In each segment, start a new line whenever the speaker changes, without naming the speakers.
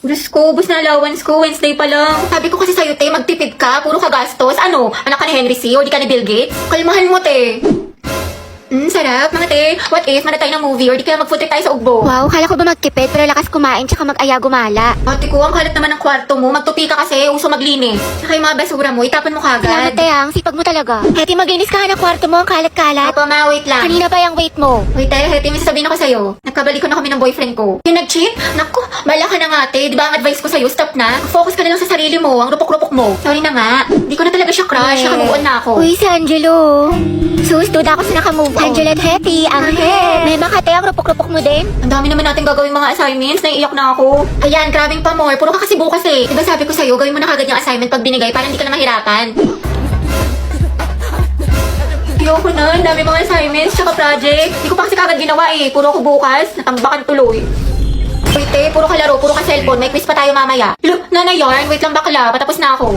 Diyos ko, ubus na allowance ko. Wednesday pa lang. Sabi ko kasi sa'yo, te, magtipid ka. Puro ka gastos. Ano? Anak ka ni Henry C. O di ka ni Bill Gates? Kalmahan mo, te. Sarap. Mga te, what if mana tayo ng movie or di kaya mag-food trip tayo sa Ugbo?
Wow, kala ko ba magtipid pero lakas kumain tsaka mag-aya gumala.
Ate ko, ang kalat naman ng kwarto mo. Magtupi ka kasi. Uso maglinis. Saka yung mga basura mo, itapan mo kagad.
Salamat ang sipag mo talaga. Heti, maglinis ka ng kwarto mo, ang kalat-kalat.
Opo, ma, wait lang.
Kanina pa yung weight mo.
Wait, te, Heti, may sasabihin ako sa'yo. Nagkabalikan na kami ng boyfriend ko. Yung nag-cheat? Naku, bala ka na nga, te. Di ba ang advice ko sa'yo, stop na. Focus ka na lang sa sarili mo, ang rupok-rupok mo. Sorry na nga. Di ko na talaga siya crush. Nakabuon na ako.
Uy, si Angelo. Sus, duda ako sa nakamove on. Angelo at Heti, ang head. May makate ang rupok-rupok mo din.
Ang dami naman natin gagawin mga assignments. Naiiyak na ako. Ayan, grabing pa more. Puro ka kasi bukas eh. Diba sabi ko sa'yo, gawin mo na kagad yung assignment pag binigay para hindi ka na mahirapan. Ayoko na. Ang dami mga assignments tsaka project. Hindi ko pa kasi kagad ginawa eh. Puro ko bukas. Natambakan tuloy. Wait eh, puro ka laro, puro ka cellphone. May quiz pa tayo mamaya. Nanay yarn, wait lang bakla. Patapos na ako.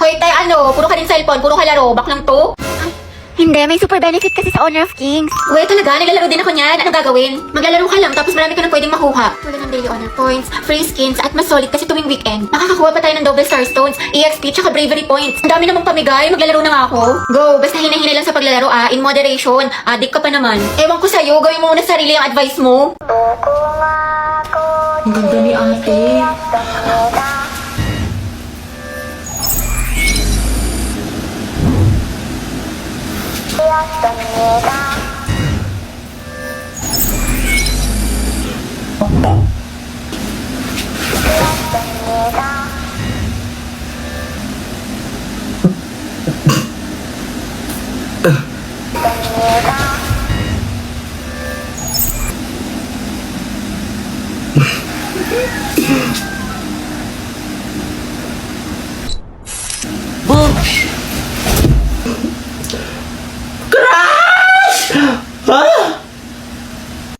Hoy, tay, ano? Puro ka din cellphone, puro ka laro. Baklang to?
Hindi, may super benefit kasi sa Honor of Kings.
Wait, talaga? Nilalaro din ako niyan. Anong gagawin? Maglalaro ka lang, tapos marami ka na pwedeng makuha. Wala ng daily honor points, free skins, at mas solid kasi tuwing weekend. Makakakuha pa tayo ng double star stones, EXP, tsaka bravery points. Ang dami namang pamigay. Maglalaro na nga ako. Go! Basta hinahinay lang sa paglalaro in moderation. Adik ka pa naman. Ewan ko sa'yo, gawin mo muna sa sarili ang advice mo. Ang ganda ni ate.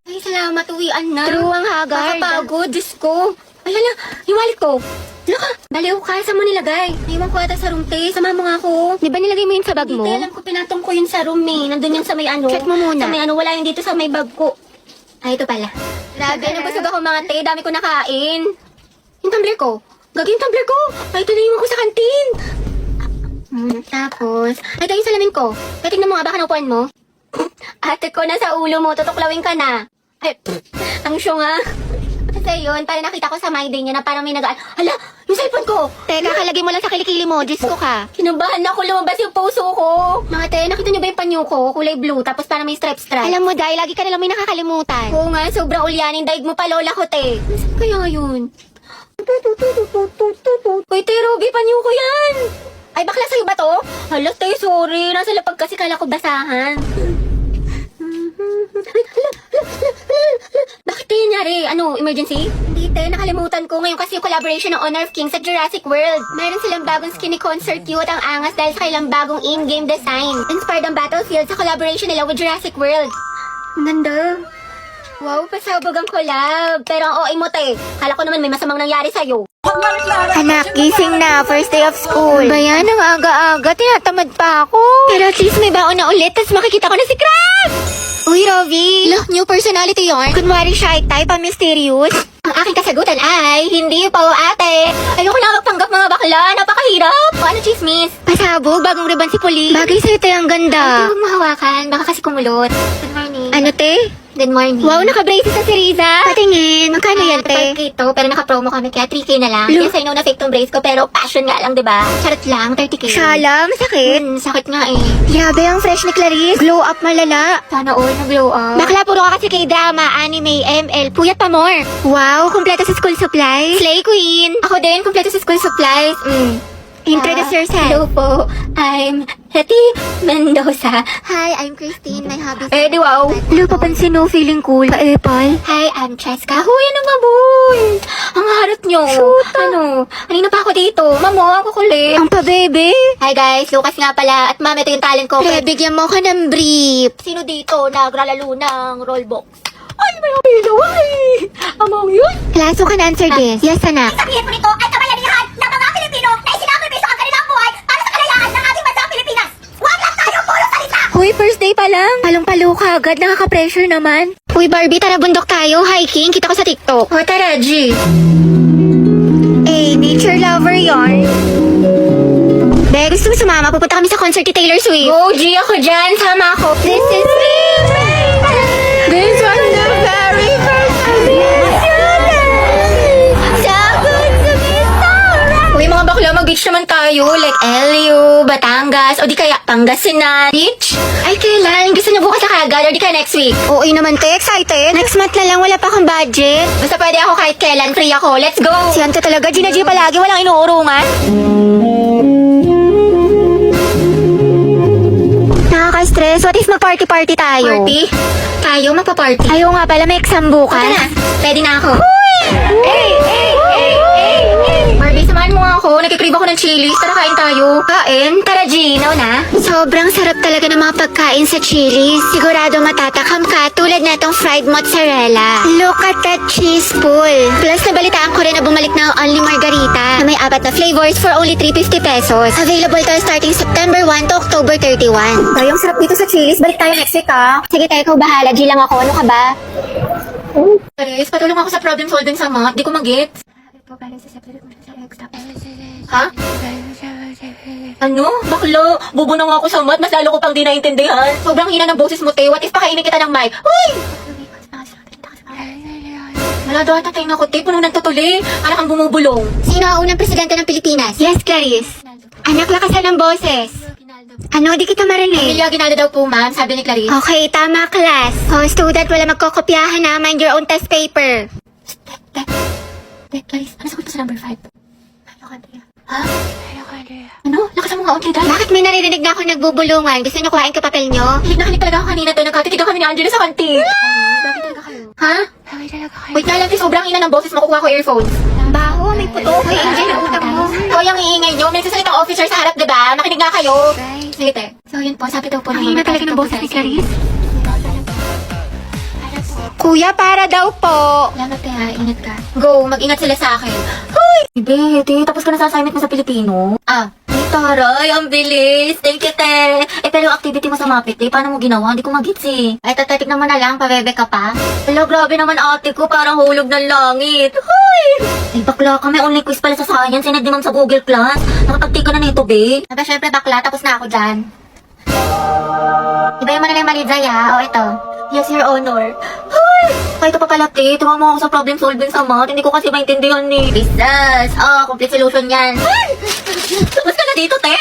Ay, salamat, uwian na. True ang haggard.
Nakapagod, Diyos ko. Alala, yung wallet ko. Laka, baliw ka, saan mo nilagay? Naiwan ko ata sa room, te. Sama mo nga ako.
Di ba nilagay mo yun sa bag mo?
Hindi, alam ko, pinatong ko yun sa room, eh. Nandun yun sa may ano.
Check mo muna.
Sa may ano, wala yun dito sa may bag ko. Ay, ito pala. Grabe, nabusog ako mga te. Dami ko nakain. Yung tumbler ko. Gagi yung tumbler ko. Ay, ito na yung ko sa kantin. Tapos, ay, ito yung salamin ko. Kaya tingnan mo nga, baka naupuan mo. Ate ko, nasa ulo mo. Tutuklawin ka na. Ay, ang syong nga. Kasi yun, parang nakita ko sa my day niya na parang may nagaan. Hala, yung cellphone ko.
Teka, kalagay mo lang sa kilikili mo. Diyos ko ka.
Kinabahan ako, lumabas yung puso ko. Mga te, nakita niyo ba yung panyo ko? Kulay blue, tapos parang may stripe-stripe.
Alam mo, dahil lagi ka nalang may nakakalimutan.
Oo nga, sobrang ulyanin. Daig mo pa, lola ko, te. Saan kaya yun? Uy, te, Ruby, panyo ko yan. Ay, bakla sa'yo ba to? Hala, te, sorry. Nasa lapag kasi kala ko basahan. Bakit te, nangyari? Ano, emergency? Hindi, te, nakalimutan ko. Ngayon kasi yung collaboration ng Honor of Kings at Jurassic World. Meron silang bagong skinny concert cute ang angas dahil sa kailang bagong in-game design. Inspired ang Battlefield sa collaboration nila with Jurassic World. Ang ganda. Wow, pasabog ang collab. Pero ang OA mo, te. Kala ko naman may masamang nangyari sa'yo.
Anak, gising na. First day of school. Ba yan? Ang aga-aga. Tinatamad pa ako. Pero at least may baon na ulit. Tapos makikita ko na si Crab! Uy, Rovi.
Look, new personality yarn.
Kunwari shy type, mysterious.
Ang aking kasagutan ay, hindi po ate. Ayoko na magpanggap mga bakla. Napakahirap. O ano, chismis?
Pasabog, bagong ribbon si Puli. Bagay sa'yo tayo ang ganda.
Huwag mo hawakan. Baka kasi kumulot. Good morning.
Ano, te?
Good morning.
Wow, naka-braces na si Riza. Patingin. Magkano yan, te?
12K to, pero naka-promo kami kaya 3K na lang.
Look.
Yes, I know na fake tong brace ko, pero passion nga lang, diba? Charot lang, 30K.
Shala, masakit.
Sakit nga eh.
Grabe ang fresh ni Clarice. Glow up malala.
Sana all nag-glow up.
Bakla, puro ka kasi kay drama, anime, ML, puyat pa more. Wow, kumpleto sa school supplies. Slay queen.
Ako din, kompleto sa school supplies.
Introduce yourself.
Hello po, I'm Hetty Mendoza.
Hi, I'm Christine. My hobby
Eh, di wow.
Hello, papansin mo, feeling cool. Pa-epal.
Hi, I'm Cheska. Huy, ano nga boy? Ang harot nyo.
Shoot.
Ano? Kanina pa ako dito. Mamo, ako kulit.
Ang pa-bebe.
Hi guys, Lucas nga pala. At ma'am, ito yung talent ko.
Pre, bigyan mo ka ng brief.
Sino dito naglalaro ng rollbox? Ay, may apilo. Ay! Amang yun.
Class, you can answer this. Yes, anak.
Sabihin mo nito ay kabayanihan ng mga Pilipino na isinakripisyo ang kanilang buhay para sa kalayaan ng ating bansang Pilipinas. Huwag lang tayo puro salita!
Hoy, first day pa lang. Palong-palo ka agad. Nakaka-pressure naman. Uy, Barbie, tara bundok tayo. Hiking, kita ko sa TikTok.
O tara, G.
Eh, nature lover yon. Be, gusto mo sumama? Pupunta kami sa concert ni Taylor Swift.
Go, G, ako dyan. Sama ako.
This is me, This was the very first time. So good to be so right.
Uy, mga bakla, mag-beach naman tayo. Like LU, Batangas, o di kaya Pangasinan. Beach? Ay, kailan? Gusto niyo bukas na kagad, o di kaya next week?
Oo naman, te. Excited. Next month na lang, wala pa akong budget.
Basta pwede ako kahit kailan. Free ako. Let's go!
Si Ante talaga, Gina G palagi, walang inuurungan. Nakaka-stress. What if mag-party-party tayo?
Party? Tayo, magpa-party.
Ayaw nga pala, may exam bukas.
Tara na. Pwede na ako.
Hey!
Barbie, samahan mo nga ako. Nagkikrib ako ng chilies. Tara, kain tayo. Kain? Tara, G. Now na.
Sobrang sarap talaga ng mga pagkain sa Chili's. Sigurado matatakam ka tulad na itong fried mozzarella. Look at that cheese pool. Plus, nabalitaan ko rin na bumalik na ang Only Margarita na may 4 na flavors for only 350 pesos. Available to starting September 1 to October 31.
Ay, ang sarap dito sa chilies. Balik tayo next week, ha?
Sige, tayo, ikaw bahala. G lang ako. Ano ka ba?
Paris, patulong ako sa problem solving sa math. Di ko mag-get. Ha? Ano? Baklo? Bubo na nga ako sa math. Mas lalo ko pang di naintindihan. Sobrang hina ng boses mo, te. What if pakainin kita ng mic? Uy! Wala daw tatay na ko, te. Puno ng tutuli. Para kang bumubulong.
Sino ang unang presidente ng Pilipinas? Yes, Clarice. Anak, lakasan ng boses. Ano, di kita marinig.
Emilia Aguinaldo daw po, ma'am. Sabi ni Clarice.
Okay, tama, class. Oh, student, wala magkokopyahan na. Mind your own test paper.
Clarice, ano sagot pa sa number 5? Ha? Ano? Lakasan mo nga, okay, dahil.
Bakit may naririnig na ako nagbubulungan? Gusto niyo kuhain ko papel niyo?
Hilig talaga ako kanina to. Nagkatitigaw kami ni Angela sa kantin. Bakit talaga kayo? Ha? Wait na lang, te. Sobrang ina ng boses mo. Kukuha ko earphones.
Baho, may puto. Hoy, Angel, utang mo.
Hoy, ang iingay nyo. May nagsasalitang officer sa harap, diba? Nakinig nga kayo. Sige, te. So, yun po. Sabi daw po
Ang hina talaga ng boses ni Clarice. Kuya, para daw po.
Salamat, te, ha. Ingat ka. Go. Mag-ingat sila sa akin. Hoy! Ibe, te. Tapos ka na sa assignment mo sa Pilipino? Ah. Ay, taray. Ang bilis. Thank you, te. Eh, pero yung activity mo sa Mapit, te. Paano mo ginawa? Hindi ko mag-gets, eh. Ay, tatignan mo na lang. Pabebe ka pa. Hello, grabe naman ate ko. Parang hulog ng langit. Hoy! Ay, bakla ka. May online quiz pala sa science. Sinad ni ma'am sa Google Class. Nakapagtik ka na nito, be. Aba, syempre, bakla. Tapos na ako dyan. Iba mo na lang yung mali, ha? O, ito. Yes, Your Honor. Hoy! Kahit pa pala, te. Tuwa mo ako sa problem solving sa math. Hindi ko kasi maintindihan ni Business. Complete solution yan. Tapos ka na dito, te.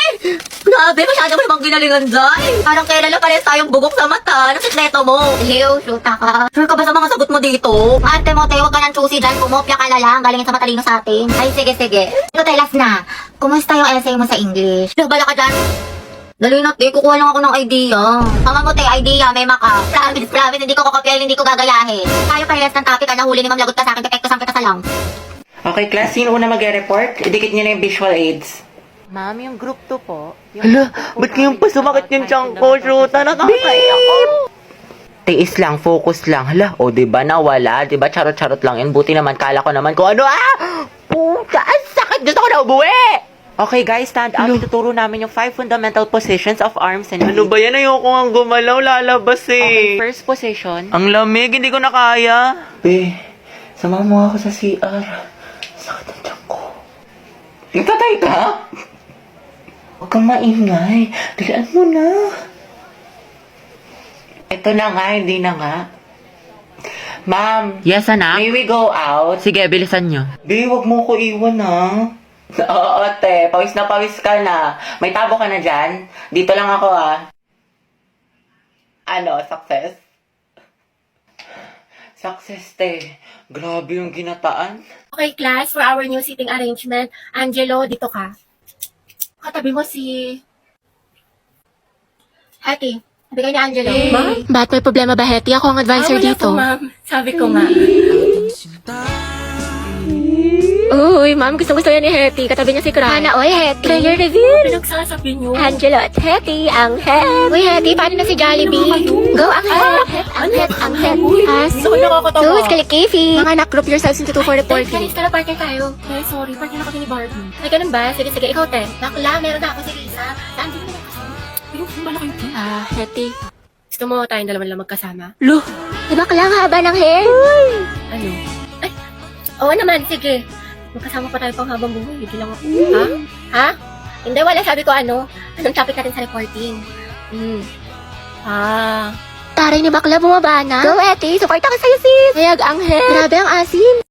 Grabe, masyado mo namang ginalingan dyan. Parang kailan na pares tayong bugok sa mata. Ano sikreto mo? Leo, shoota ka. Sure ka ba sa mga sagot mo dito? Ate mo, te, huwag ka nang choosy dyan. Pumopya ka na lang. Galingin sa matalino sa atin. Ay, sige, sige. Ito, te, last na. Kumusta yung essay mo sa English? Bala ka dyan. Dali na, te. Kukuha lang ako ng idea. Tama mo, te. Idea. May maka. Promise. Hindi ko kokopyahin. Hindi ko gagayahin. Tayo parehas ng topic. Nahuli ni Ma'am Lagot ka sa akin. Pepekto sang kita sa lang.
Okay, class, sino una mag-report? Idikit niyo na yung visual aids.
Ma'am, yung group 2 po.
Hala, ba't kayong pasumakit yung tiyan ko? Shoota, nakakaya ko. Tiis lang, focus lang. Hala, o diba nawala? Diba charot-charot lang yun? Buti naman, kala ko naman kung ano, puta, ang sakit! Gusto ko na umuwi! Okay guys, stand up. Ituturo namin yung 5 fundamental positions of arms and knees. Ano ba yan? Ayoko nga gumalaw, lalabas eh.
Okay, first position.
Ang lamig, hindi ko na kaya. Be, sama mo ako sa CR. Sakit ang tiyan ko. Nagtatay ka? Huwag kang maingay. Dalian mo na. Ito na nga, hindi na nga. Ma'am.
Yes, anak?
May we go out?
Sige, bilisan nyo.
Be, huwag mo ko iwan ha. Oo, te. Pawis ka na. May tabo ka na dyan? Dito lang ako Ano, success? Success, te. Grabe yung ginataan.
Okay, class, for our new seating arrangement, Angelo, dito ka. Katabi mo si... Hattie. Sabi kayo ni Angelo. Ma'am?
Ba't may problema ba, Hetty? Ako ang advisor dito.
ma'am. Sabi ko nga. Uy, ma'am, gusto yan ni Hetty. Katabi niya si Cry.
Sana all, Hetty.
Player reveal. Pinagsasabi niyo.
Angelo at Hetty, ang head. Uy, Hetty, paano na si Jollibee? Go, ang head. Ang head, ang head. As.
Gusto ko nakakatawa.
Sus, kalikifi. Mga anak, group yourselves into 2 for reporting.
Guys, tara, partner tayo. Okay, sorry. Partner ako ni Barbie. Ay, ganun ba? Sige, sige. Ikaw, te. Bakla, meron na ako si Lisa. Saan din mo na kasama? Ayun, bala kayo, te.
Hetty.
Gusto mo tayong dalawa lang magkasama?
Lo,
Di ba kailangan haba ng hair? Ano? Ay, oo naman, sige. Magkasama pa tayo pang habang buhay. Hindi lang ako. Ha? Ha? Hindi, wala. Sabi ko ano? Anong topic natin sa reporting? Taray ni bakla, bumaba na. Go, Eti. Support ako sa'yo, sis. Hayag ang hair. Grabe ang asim.